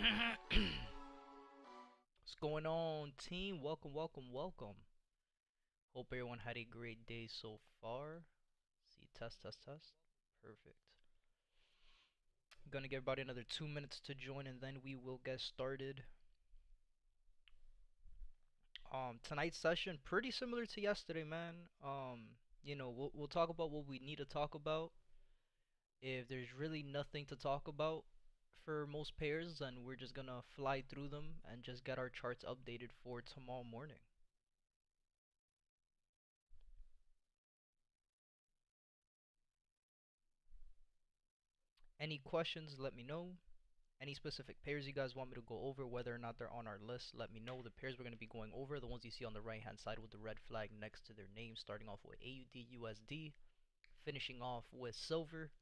What's going on, team? Welcome, welcome, welcome. Hope everyone had a great day so far. See, test, test, test. Perfect. Gonna give everybody another 2 minutes to join and then we will get started. Tonight's session pretty similar to yesterday, man. We'll talk about what we need to talk about. If there's really nothing to talk about for most pairs, then we're just gonna fly through them and just get our charts updated for tomorrow morning. Any questions, let me know. Any specific pairs you guys want me to go over, whether or not they're on our list, let me know. The pairs we're going to be going over, the ones you see on the right hand side with the red flag next to their name, starting off with AUD USD, finishing off with silver.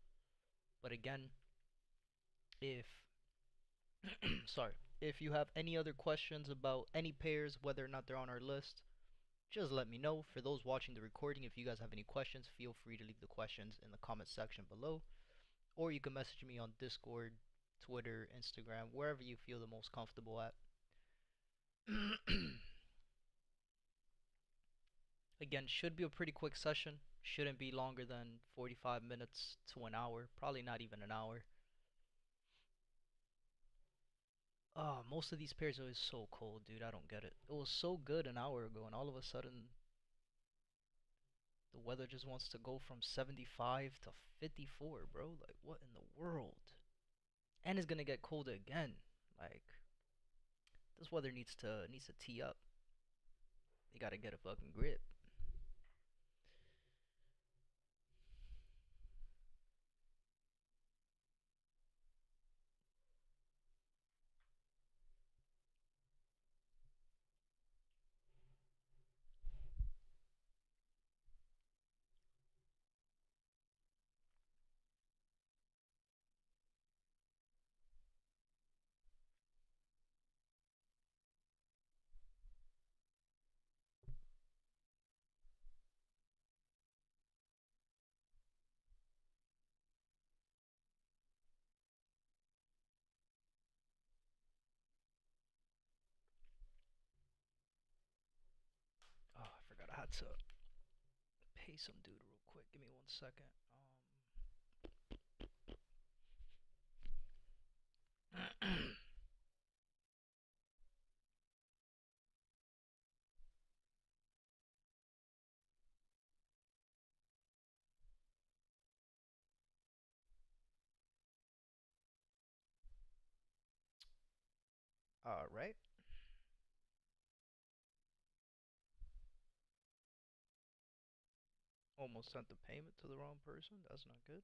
But again, if sorry, if you have any other questions about any pairs, whether or not they're on our list, just let me know. For those watching the recording, if you guys have any questions, feel free to leave the questions in the comment section below, or you can message me on Discord, Twitter, Instagram, wherever you feel the most comfortable at. Again, should be a pretty quick session. Shouldn't be longer than 45 minutes to an hour. Probably not even an hour. Most of these pairs are so cold, dude. I don't get it. It was so good an hour ago, and all of a sudden, the weather just wants to go from 75 to 54, bro. Like, what in the world? And it's gonna get colder again. Like, this weather needs to tee up. You gotta get a fucking grip. Oh, I forgot I had to pay some dude real quick. Give me 1 second. All right. Almost sent the payment to the wrong person. That's not good.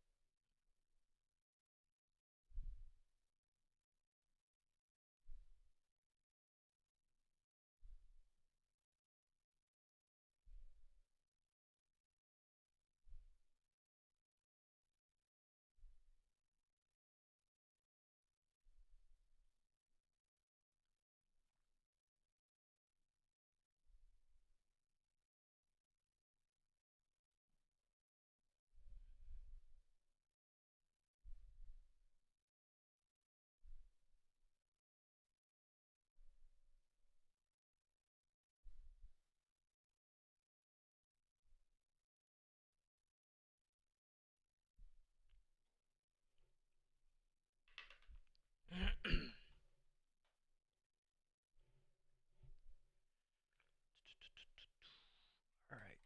All right.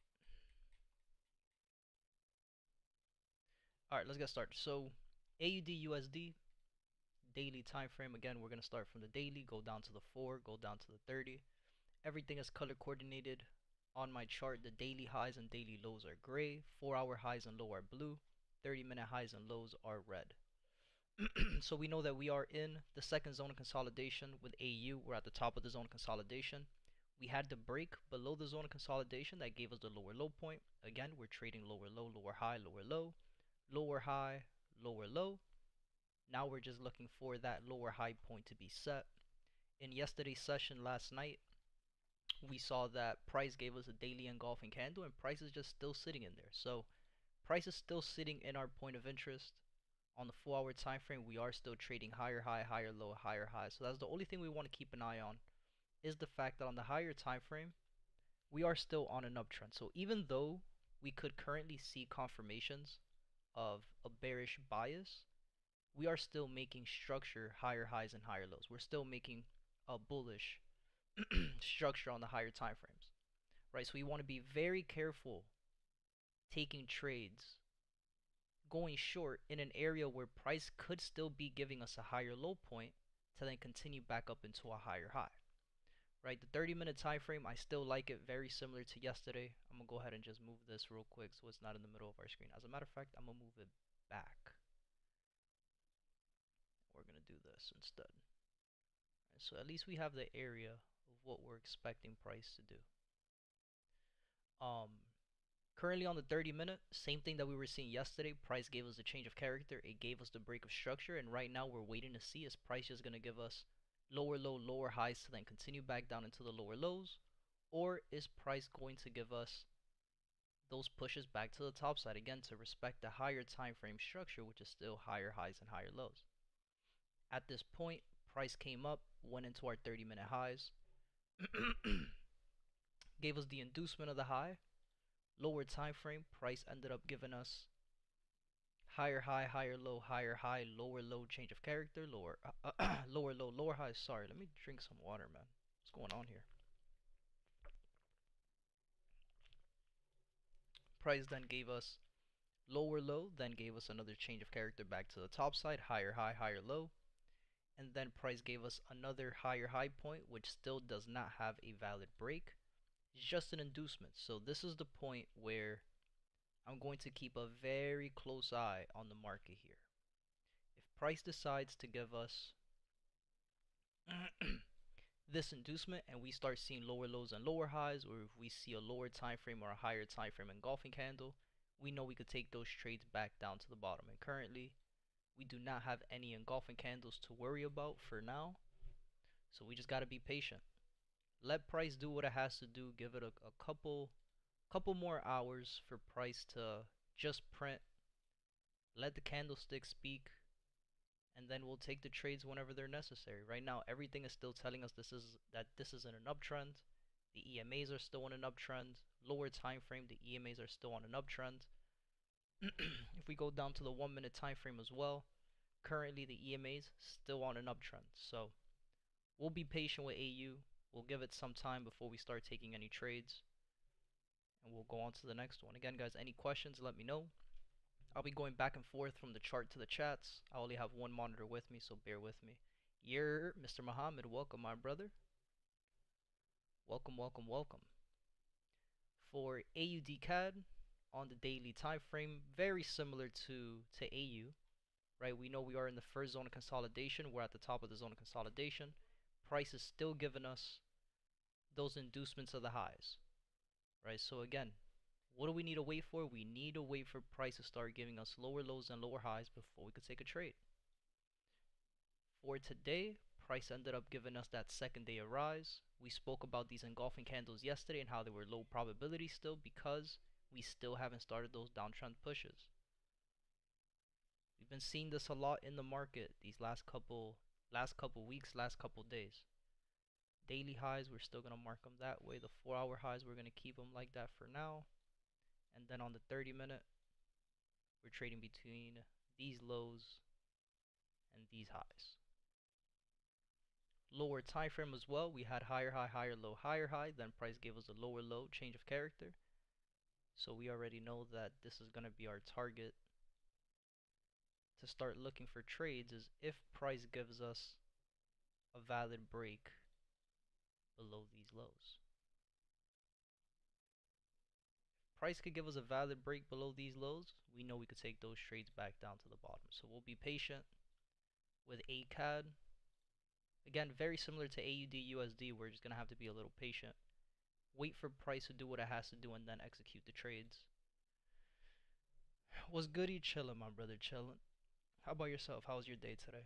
All right, let's get started. So, AUD USD daily time frame. Again, we're going to start from the daily, go down to the 4, go down to the 30. Everything is color coordinated. On my chart, the daily highs and daily lows are gray, 4-hour highs and low are blue, 30-minute highs and lows are red. So we know that we are in the second zone of consolidation with AU. We're at the top of the zone of consolidation. We had the break below the zone of consolidation that gave us the lower low point. Again, we're trading lower low, lower high, lower low, lower high, lower low. Now we're just looking for that lower high point to be set. In yesterday's session last night, we saw that price gave us a daily engulfing candle and price is just still sitting in there. So price is still sitting in our point of interest On the 4-hour time frame, we are still trading higher high, higher low, higher high. So that's the only thing we want to keep an eye on, is the fact that on the higher time frame, we are still on an uptrend. So even though we could currently see confirmations of a bearish bias, we are still making structure higher highs and higher lows. We're still making a bullish structure on the higher time frames, right? So we want to be very careful taking trades going short in an area where price could still be giving us a higher low point to then continue back up into a higher high, right? The 30-minute time frame, I still like it, very similar to yesterday. I'm gonna go ahead and just move this real quick so it's not in the middle of our screen. As a matter of fact, I'm gonna move it back. We're gonna do this instead. So at least we have the area of what we're expecting price to do. Currently on the 30-minute, same thing that we were seeing yesterday. Price gave us a change of character. It gave us the break of structure. And right now we're waiting to see, is price just going to give us lower low, lower highs to then continue back down into the lower lows? Or is price going to give us those pushes back to the top side again to respect the higher time frame structure, which is still higher highs and higher lows? At this point, price came up, went into our 30-minute highs, gave us the inducement of the high. Lower time frame, price ended up giving us higher high, higher low, higher high, lower low, change of character, lower lower low, lower high. Sorry, let me drink some water, man. What's going on here? Price then gave us lower low, then gave us another change of character back to the top side, higher high, higher low, and then price gave us another higher high point, which still does not have a valid break. It's just an inducement. So this is the point where I'm going to keep a very close eye on the market here. If price decides to give us this inducement and we start seeing lower lows and lower highs, or if we see a lower time frame or a higher time frame engulfing candle, we know we could take those trades back down to the bottom. And currently, we do not have any engulfing candles to worry about for now. So we just got to be patient. Let price do what it has to do. Give it a couple more hours for price to just print. Let the candlestick speak, and then we'll take the trades whenever they're necessary. Right now, everything is still telling us this is in an uptrend. The EMAs are still on an uptrend. Lower time frame, the EMAs are still on an uptrend. If we go down to the 1-minute time frame as well, currently the EMAs still on an uptrend. So we'll be patient with AU. We'll give it some time before we start taking any trades, and we'll go on to the next one. Again, guys, any questions, let me know. I'll be going back and forth from the chart to the chats. I only have one monitor with me, so bear with me. You're Mr. Muhammad. Welcome, my brother. Welcome, welcome, welcome. For AUD CAD on the daily time frame, very similar to AU, right? We know we are in the first zone of consolidation. We're at the top of the zone of consolidation. Price is still giving us those inducements of the highs, right? So again, what do we need to wait for? We need to wait for price to start giving us lower lows and lower highs before we could take a trade. For today, price ended up giving us that second day of rise. We spoke about these engulfing candles yesterday and how they were low probability still because we still haven't started those downtrend pushes. We've been seeing this a lot in the market these last couple weeks, last couple days. Daily highs, we're still going to mark them that way. The 4-hour highs, we're going to keep them like that for now. And then on the 30-minute, we're trading between these lows and these highs. Lower time frame as well, we had higher high, higher low, higher high. Then price gave us a lower low, change of character. So we already know that this is going to be our target to start looking for trades, is if price gives us a valid break below these lows. Price could give us a valid break below these lows, we know we could take those trades back down to the bottom. So we'll be patient with ACAD. Again, very similar to AUD USD, we're just going to have to be a little patient. Wait for price to do what it has to do and then execute the trades. Was goody? Chillin', my brother, chillin'. How about yourself? How was your day today?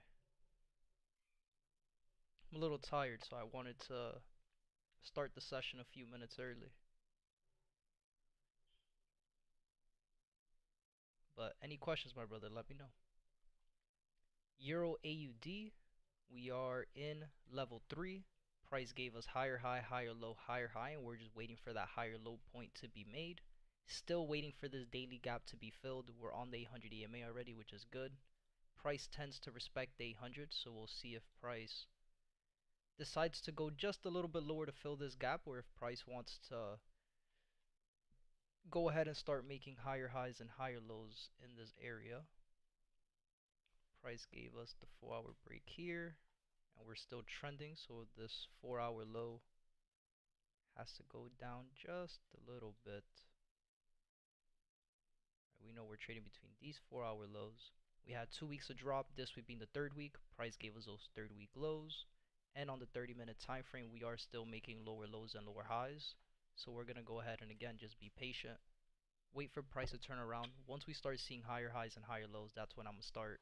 I'm a little tired, so I wanted to start the session a few minutes early. But any questions, my brother, let me know. Euro AUD, we are in level 3. Price gave us higher high, higher low, higher high, and we're just waiting for that higher low point to be made. Still waiting for this daily gap to be filled. We're on the 800 EMA already, which is good. Price tends to respect the 800, so we'll see if price decides to go just a little bit lower to fill this gap, or if price wants to go ahead and start making higher highs and higher lows in this area. Price gave us the 4-hour break here, and we're still trending, so this 4-hour low has to go down just a little bit. We know we're trading between these 4-hour lows. We had 2 weeks of drop, this week being the 3rd week. Price gave us those 3rd week lows, and on the 30-minute time frame, we are still making lower lows and lower highs. So we're gonna go ahead and again just be patient, wait for price to turn around. Once we start seeing higher highs and higher lows, that's when I'm gonna start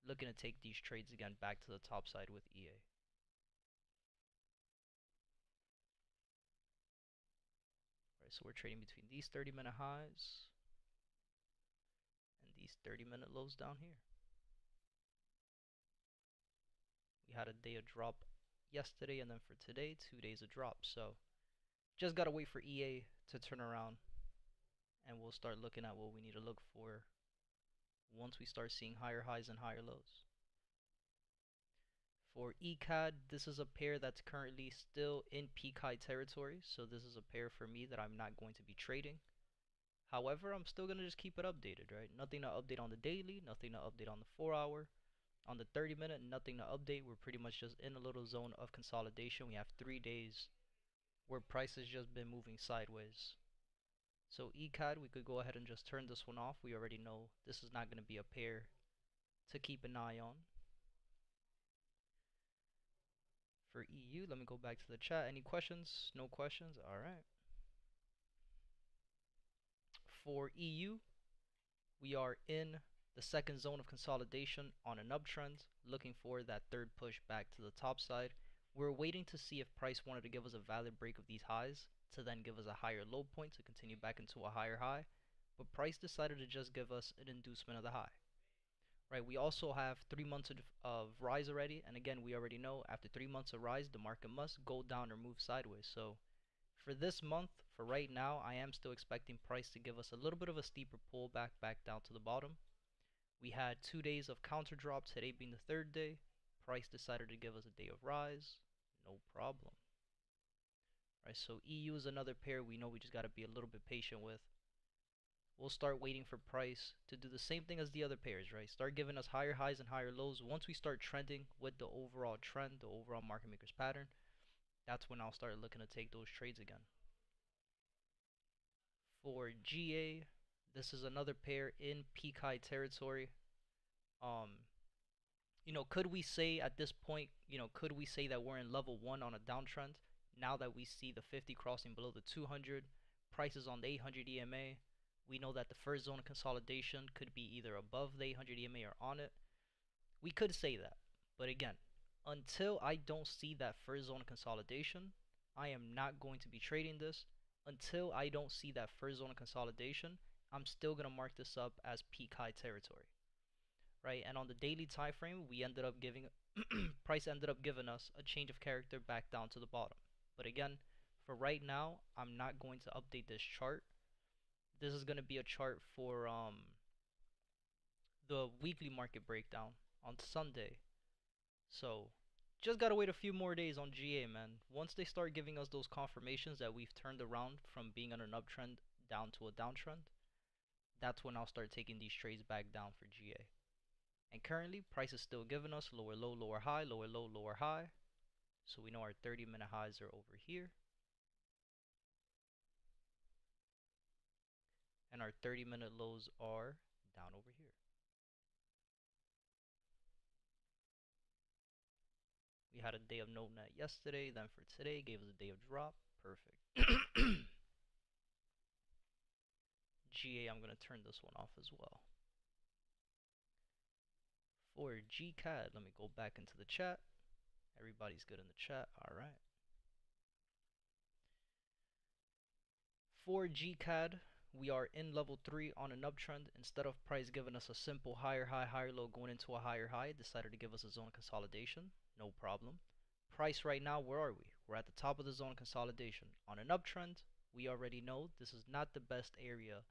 looking to take these trades again back to the top side with EA. Right, so we're trading between these 30-minute highs and these 30-minute lows down here. We had a day of drop yesterday, and then for today, 2 days of drop. So just gotta wait for EA to turn around, and we'll start looking at what we need to look for once we start seeing higher highs and higher lows. For ECAD, this is a pair that's currently still in peak high territory, so this is a pair for me that I'm not going to be trading. However, I'm still going to just keep it updated, right? Nothing to update on the daily, nothing to update on the 4-hour. On the 30-minute, nothing to update. We're pretty much just in a little zone of consolidation. We have 3 days where price has just been moving sideways. So ECAD, we could go ahead and just turn this one off. We already know this is not going to be a pair to keep an eye on. For EU, let me go back to the chat. Any questions? No questions? All right. For EU, we are in the second zone of consolidation on an uptrend, looking for that 3rd push back to the top side. We're waiting to see if price wanted to give us a valid break of these highs to then give us a higher low point to continue back into a higher high, but price decided to just give us an inducement of the high. Right, we also have 3 months of rise already, and again, we already know after 3 months of rise, the market must go down or move sideways. So for this month, for right now, I am still expecting price to give us a little bit of a steeper pullback back down to the bottom. We had 2 days of counter drop, today being the 3rd day. Price decided to give us a day of rise, no problem. Right, so EU is another pair we know we just got to be a little bit patient with. We'll start waiting for price to do the same thing as the other pairs, right? Start giving us higher highs and higher lows. Once we start trending with the overall trend, the overall market maker's pattern, that's when I'll start looking to take those trades again. For GA, this is another pair in peak high territory. Could we say at this point, could we say that we're in level 1 on a downtrend now that we see the 50 crossing below the 200, prices on the 800 EMA? We know that the first zone of consolidation could be either above the 800 EMA or on it. We could say that, but again, until I don't see that first zone of consolidation, I am not going to be trading this. Until I don't see that first zone of consolidation, I'm still going to mark this up as peak high territory. Right, and on the daily time frame, we ended up giving price ended up giving us a change of character back down to the bottom. But again, for right now, I'm not going to update this chart. This is going to be a chart for the weekly market breakdown on Sunday. So just gotta wait a few more days on GA, man. Once they start giving us those confirmations that we've turned around from being on an uptrend down to a downtrend, that's when I'll start taking these trades back down for GA. And currently, price is still giving us lower low, lower high, lower low, lower high. So we know our 30-minute highs are over here. And our 30-minute lows are down over here. We had a day of no net yesterday, then for today, gave us a day of drop. Perfect. GA, I'm going to turn this one off as well. For GCAD, let me go back into the chat. Everybody's good in the chat. All right. For GCAD, we are in level 3 on an uptrend. Instead of price giving us a simple higher high, higher low going into a higher high, it decided to give us a zone consolidation. No problem. Price right now, where are we? We're at the top of the zone consolidation. On an uptrend, we already know this is not the best area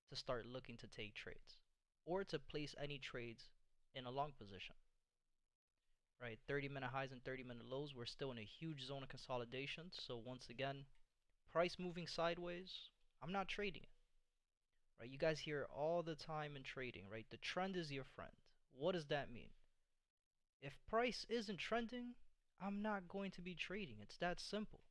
to start looking to take trades or to place any trades in a long position. Right, 30-minute highs and 30-minute lows, we're still in a huge zone of consolidation. So once again, price moving sideways, I'm not trading it. Right, you guys hear all the time in trading, right? The trend is your friend. What does that mean? If price isn't trending, I'm not going to be trading. It's that simple.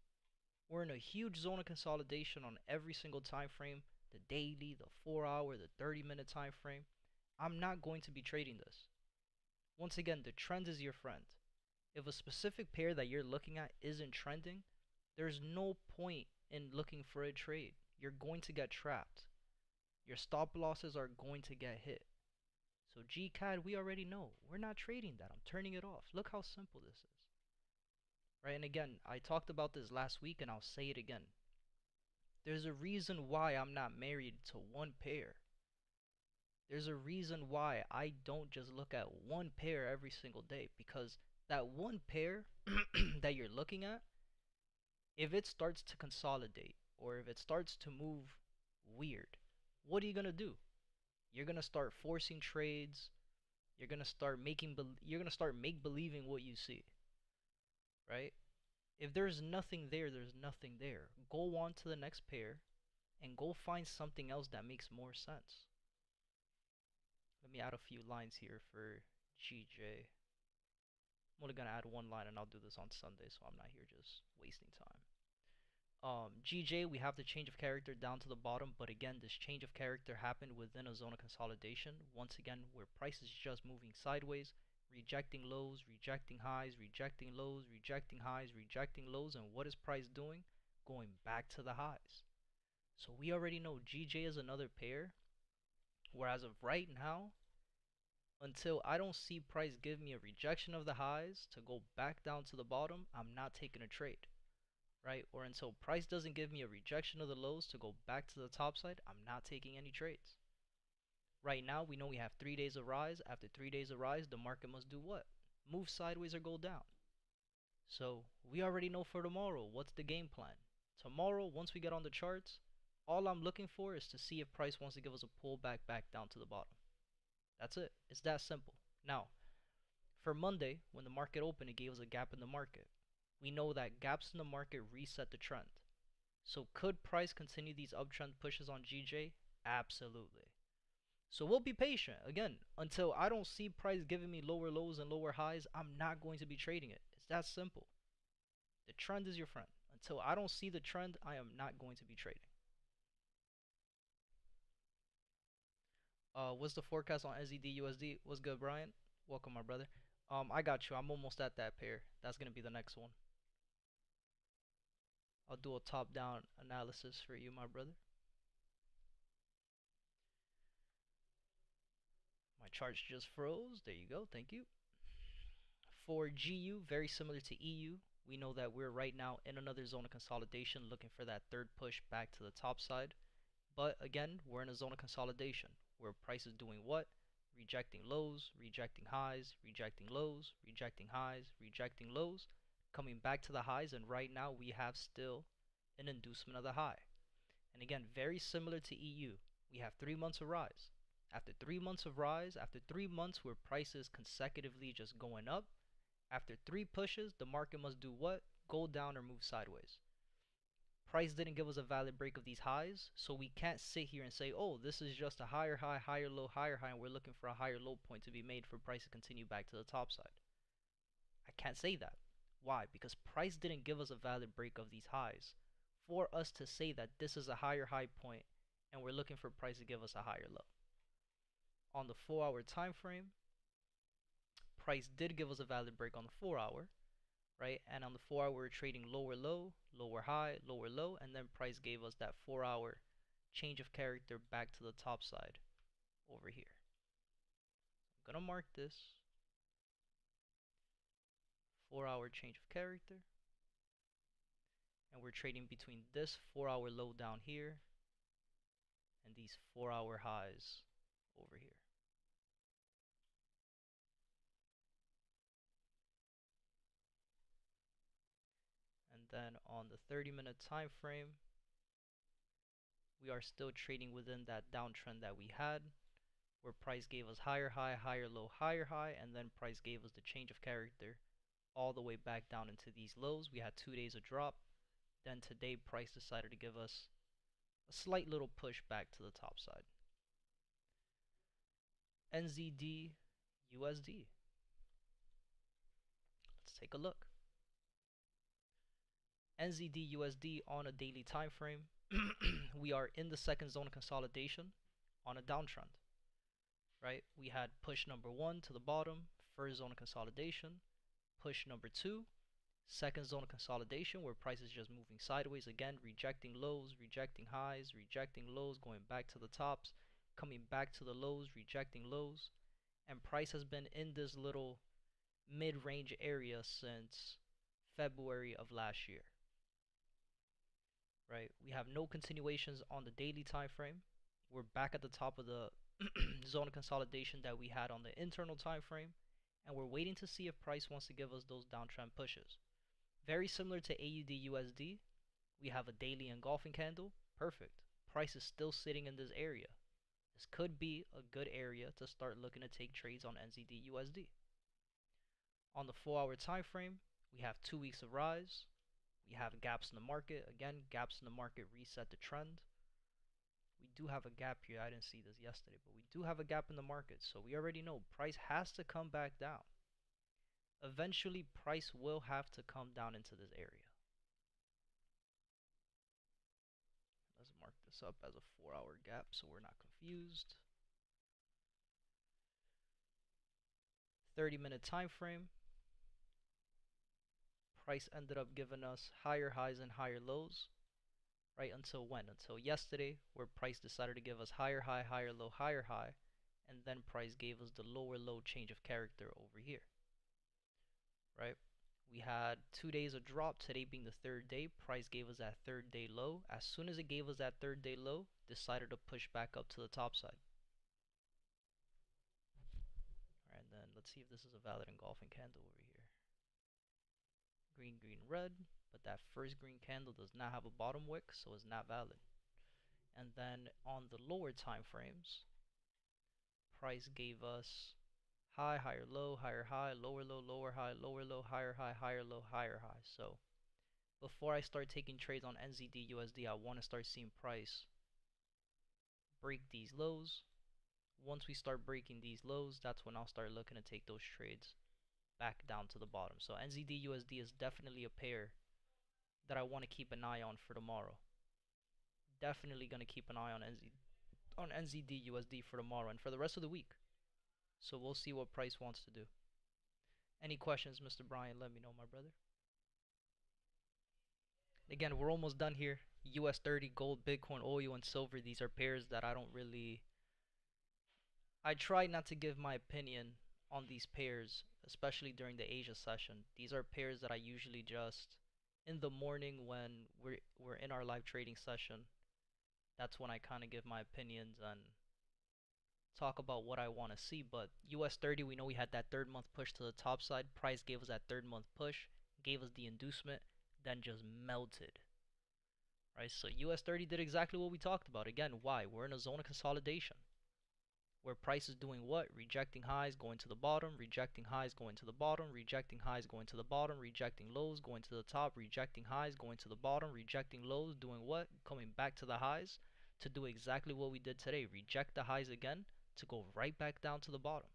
We're in a huge zone of consolidation on every single time frame, the daily, the 4-hour, the 30-minute time frame. I'm not going to be trading this. Once again, the trend is your friend. If a specific pair that you're looking at isn't trending, there's no point in looking for a trade. You're going to get trapped. Your stop losses are going to get hit. So GCAD, we already know. We're not trading that. I'm turning it off. Look how simple this is. Right, and again, I talked about this last week and I'll say it again. There's a reason why I'm not married to one pair. There's a reason why I don't just look at one pair every single day, because that one pair that you're looking at, if it starts to consolidate or if it starts to move weird, what are you gonna do? You're gonna start forcing trades. You're gonna start make believing what you see, right? If there's nothing there, there's nothing there. Go on to the next pair and go find something else that makes more sense. Let me add a few lines here for GJ. I'm only gonna add one line and I'll do this on Sunday, so I'm not here just wasting time. GJ, we have the change of character down to the bottom, but again, this change of character happened within a zone of consolidation. Once again, where price is just moving sideways, rejecting lows, rejecting highs, rejecting lows, rejecting highs, rejecting lows, and what is price doing? Going back to the highs. So we already know GJ is another pair, where as of right now, until I don't see price give me a rejection of the highs to go back down to the bottom, I'm not taking a trade. Right? Or until price doesn't give me a rejection of the lows to go back to the top side, I'm not taking any trades. Right now, we know we have 3 days of rise. After 3 days of rise, the market must do what? Move sideways or go down. So we already know for tomorrow, what's the game plan? Tomorrow, once we get on the charts, all I'm looking for is to see if price wants to give us a pullback back down to the bottom. That's it. It's that simple. Now, for Monday, when the market opened, it gave us a gap in the market. We know that gaps in the market reset the trend. So could price continue these uptrend pushes on GJ? Absolutely. So we'll be patient. Again, until I don't see price giving me lower lows and lower highs, I'm not going to be trading it. It's that simple. The trend is your friend. Until I don't see the trend, I am not going to be trading. What's the forecast on SZD USD? What's good, Brian? Welcome, my brother. I got you. I'm almost at that pair. That's gonna be the next one. I'll do a top-down analysis for you, my brother. My charts just froze. There you go. Thank you. For GU, very similar to EU, we know that we're right now in another zone of consolidation, looking for that third push back to the top side. But again, we're in a zone of consolidation where price is doing what? Rejecting lows, rejecting highs, rejecting lows, rejecting highs, rejecting lows, coming back to the highs, and right now we have still an inducement of the high. And again, very similar to EU, we have 3 months of rise. After 3 months of rise, after 3 months where prices consecutively just going up, after 3 pushes, the market must do what? Go down or move sideways. Price didn't give us a valid break of these highs, so we can't sit here and say, oh, this is just a higher high, higher low, and we're looking for a higher low point to be made for price to continue back to the top side. I can't say that. Why? Because price didn't give us a valid break of these highs for us to say that this is a higher high point and we're looking for price to give us a higher low. On the 4-hour time frame, price did give us a valid break on the 4-hour, right? And on the 4-hour, we're trading lower low, lower high, lower low, and then price gave us that 4-hour change of character back to the top side over here. I'm gonna mark this 4-hour change of character, and we're trading between this 4-hour low down here and these 4-hour highs over here. And then on the 30-minute time frame, we are still trading within that downtrend that we had, where price gave us higher high, higher low, higher high, and then price gave us the change of character all the way back down into these lows. We had 2 days of drop. Then today price decided to give us a slight little push back to the top side. NZD USD. Let's take a look. NZD USD on a daily time frame. We are in the second zone of consolidation on a downtrend. Right? We had push number 1 to the bottom, first zone of consolidation, push number 2, second zone of consolidation where price is just moving sideways again, rejecting lows, rejecting highs, rejecting lows, going back to the tops, coming back to the lows, rejecting lows, and price has been in this little mid-range area since February of last year. Right? We have no continuations on the daily time frame. We're back at the top of the zone of consolidation that we had on the internal time frame, and we're waiting to see if price wants to give us those downtrend pushes. Very similar to AUD USD, we have a daily engulfing candle. Perfect. Price is still sitting in this area. This could be a good area to start looking to take trades on NZD USD. On the 4-hour time frame, we have 2 weeks of rise. We have gaps in the market. Again, gaps in the market reset the trend. We do have a gap here. I didn't see this yesterday, but we do have a gap in the market. So we already know price has to come back down. Eventually, price will have to come down into this area. Let's mark this up as a 4-hour gap so we're not confused. 30-minute time frame. Price ended up giving us higher highs and higher lows. Right until when? Until yesterday, where price decided to give us higher high, higher low, higher high, and then price gave us the lower low change of character over here. Right? We had 2 days of drop, today being the 3rd day. Price gave us that 3rd day low. As soon as it gave us that 3rd day low, decided to push back up to the top side. Alright, and then let's see if this is a valid engulfing candle over here. Green, green, red, but that first green candle does not have a bottom wick, so it's not valid. And then on the lower time frames, price gave us high, higher low, higher high, lower low, lower high, lower low, higher high, higher low, higher high. So before I start taking trades on NZD USD, I want to start seeing price break these lows. Once we start breaking these lows, that's when I'll start looking to take those trades back down to the bottom. So NZD USD is definitely a pair that I want to keep an eye on for tomorrow. Definitely going to keep an eye on NZD USD for tomorrow and for the rest of the week. So we'll see what price wants to do. Any questions, Mr. Brian? Let me know, my brother. Again, we're almost done here. US 30, gold, Bitcoin, oil, and silver. These are pairs that I try not to give my opinion on these pairs, especially during the Asia session. These are pairs that I usually just, in the morning when we're in our live trading session, that's when I kind of give my opinions and talk about what I want to see. But US 30, we know we had that 3rd month push to the top side. Price gave us that 3rd month push, gave us the inducement, then just melted. Right? So US 30 did exactly what we talked about. Again, why? We're in a zone of consolidation where price is doing what? Rejecting highs, going to the bottom, rejecting highs, going to the bottom, rejecting highs, going to the bottom, rejecting lows, going to the top, rejecting highs, going to the bottom, rejecting lows, doing what? Coming back to the highs to do exactly what we did today. Reject the highs again to go right back down to the bottom.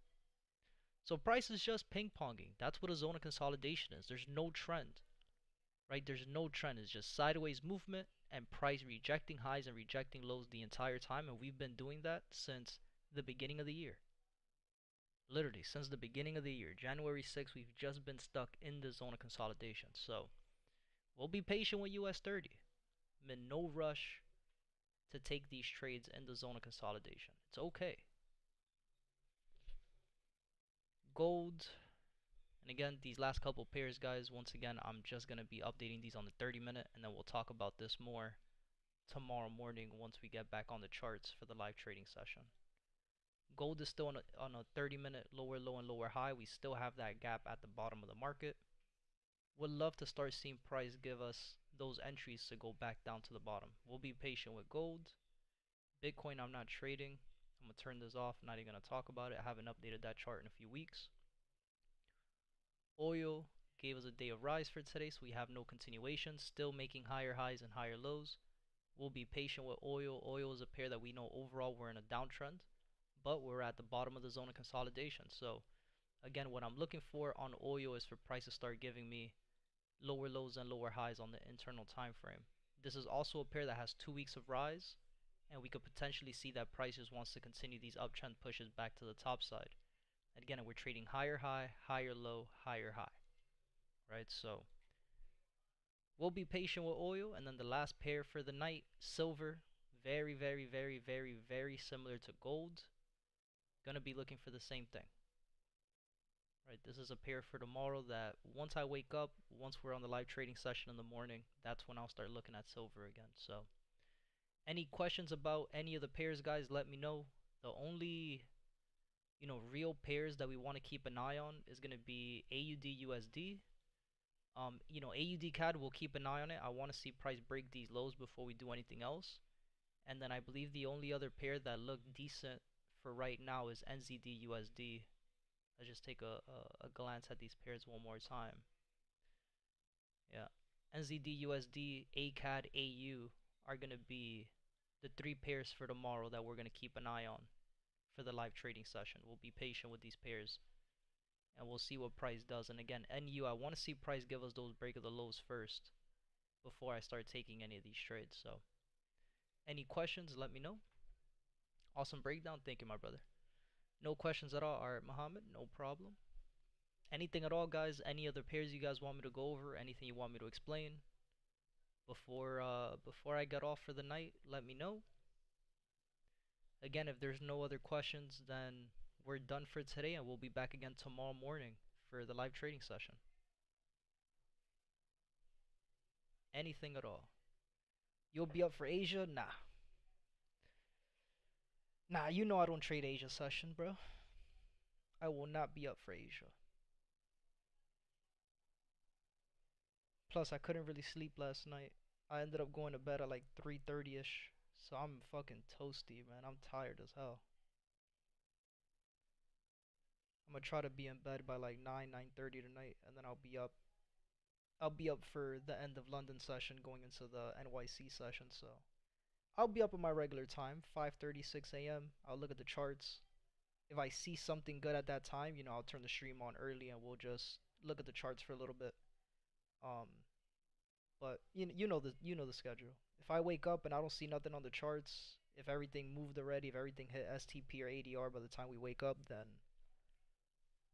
So price is just ping-ponging. That's what a zone of consolidation is. There's no trend. Right? There's no trend. It's just sideways movement and price rejecting highs and rejecting lows the entire time, and we've been doing that since the beginning of the year. Literally, since the beginning of the year, January 6th, we've just been stuck in the zone of consolidation. So, we'll be patient with US 30. I'm in no rush to take these trades in the zone of consolidation. It's okay. Gold. And again, these last couple pairs, guys, once again, I'm just going to be updating these on the 30-minute, and then we'll talk about this more tomorrow morning once we get back on the charts for the live trading session. Gold is still on a 30-minute lower low and lower high. We still have that gap at the bottom of the market. Would love to start seeing price give us those entries to go back down to the bottom. We'll be patient with gold. Bitcoin, I'm not trading. I'm going to turn this off. Not even going to talk about it. I haven't updated that chart in a few weeks. Oil gave us a day of rise for today, so we have no continuation. Still making higher highs and higher lows. We'll be patient with oil. Oil is a pair that we know overall we're in a downtrend, but we're at the bottom of the zone of consolidation. So again, what I'm looking for on oil is for price to start giving me lower lows and lower highs on the internal time frame. This is also a pair that has 2 weeks of rise, and we could potentially see that price just wants to continue these uptrend pushes back to the top side. And again, we're trading higher high, higher low, higher high, right? So we'll be patient with oil. And then the last pair for the night, silver, very, very, very, very, very similar to gold. Gonna be looking for the same thing. Right, this is a pair for tomorrow that once I wake up, once we're on the live trading session in the morning, that's when I'll start looking at silver again. So any questions about any of the pairs, guys, let me know. The only, real pairs that we want to keep an eye on is going to be AUD USD. AUD CAD, we'll keep an eye on it. I want to see price break these lows before we do anything else. And then I believe the only other pair that looked decent for right now is NZD USD. Let's just take a glance at these pairs one more time. Yeah, NZD USD, ACAD, AU are going to be the 3 pairs for tomorrow that we're going to keep an eye on for the live trading session. We'll be patient with these pairs, and we'll see what price does. And again, NU, I want to see price give us those break of the lows first before I start taking any of these trades. So any questions, let me know. Awesome breakdown. Thank you, my brother. No questions at all. All right, Muhammad, no problem. Anything at all, guys? Any other pairs you guys want me to go over? Anything you want me to explain before I get off for the night? Let me know. Again, if there's no other questions, then we're done for today, and we'll be back again tomorrow morning for the live trading session. Anything at all? You'll be up for Asia? Nah. Nah, you know I don't trade Asia session, bro. I will not be up for Asia. Plus, I couldn't really sleep last night. I ended up going to bed at like 3:30ish. So I'm fucking toasty, man. I'm tired as hell. I'm gonna try to be in bed by like 9:30 tonight, and then I'll be up. I'll be up for the end of London session going into the NYC session, so I'll be up at my regular time, 5:36 a.m. I'll look at the charts. If I see something good at that time, I'll turn the stream on early and we'll just look at the charts for a little bit. Um, but you know the schedule. If I wake up and I don't see nothing on the charts, if everything moved already, if everything hit STP or ADR by the time we wake up, then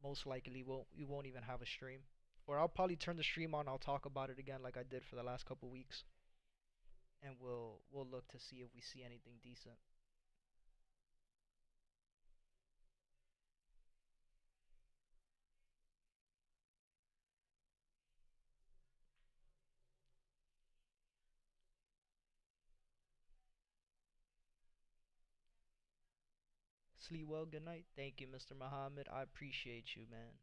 most likely we won't even have a stream. Or I'll probably turn the stream on. I'll talk about it again like I did for the last couple weeks, and we'll look to see if we see anything decent. Sleep well. Good night. Thank you, Mr. Muhammad. I appreciate you, man.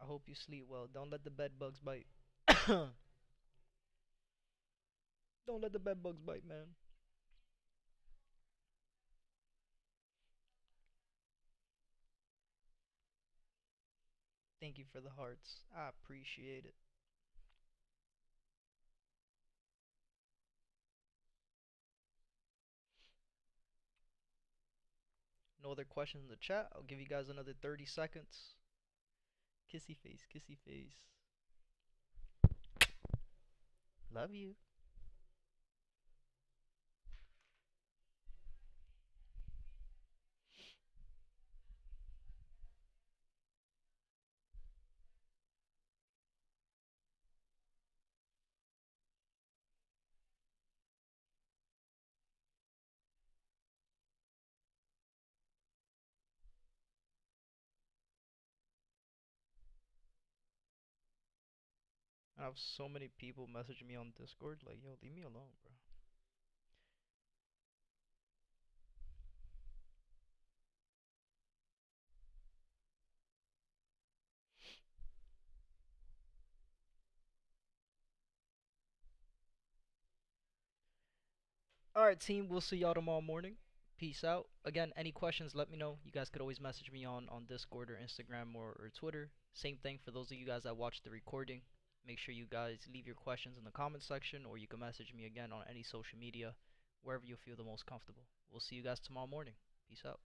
I hope you sleep well. Don't let the bed bugs bite. Don't let the bed bugs bite, man. Thank you for the hearts. I appreciate it. No other questions in the chat. I'll give you guys another 30 seconds. Kissy face, kissy face. Love you. I have so many people messaging me on Discord like, yo, leave me alone, bro. Alright, team, we'll see y'all tomorrow morning. Peace out. Again, any questions, let me know. You guys could always message me on Discord or Instagram or Twitter. Same thing for those of you guys that watch the recording. Make sure you guys leave your questions in the comment section, or you can message me again on any social media, wherever you feel the most comfortable. We'll see you guys tomorrow morning. Peace out.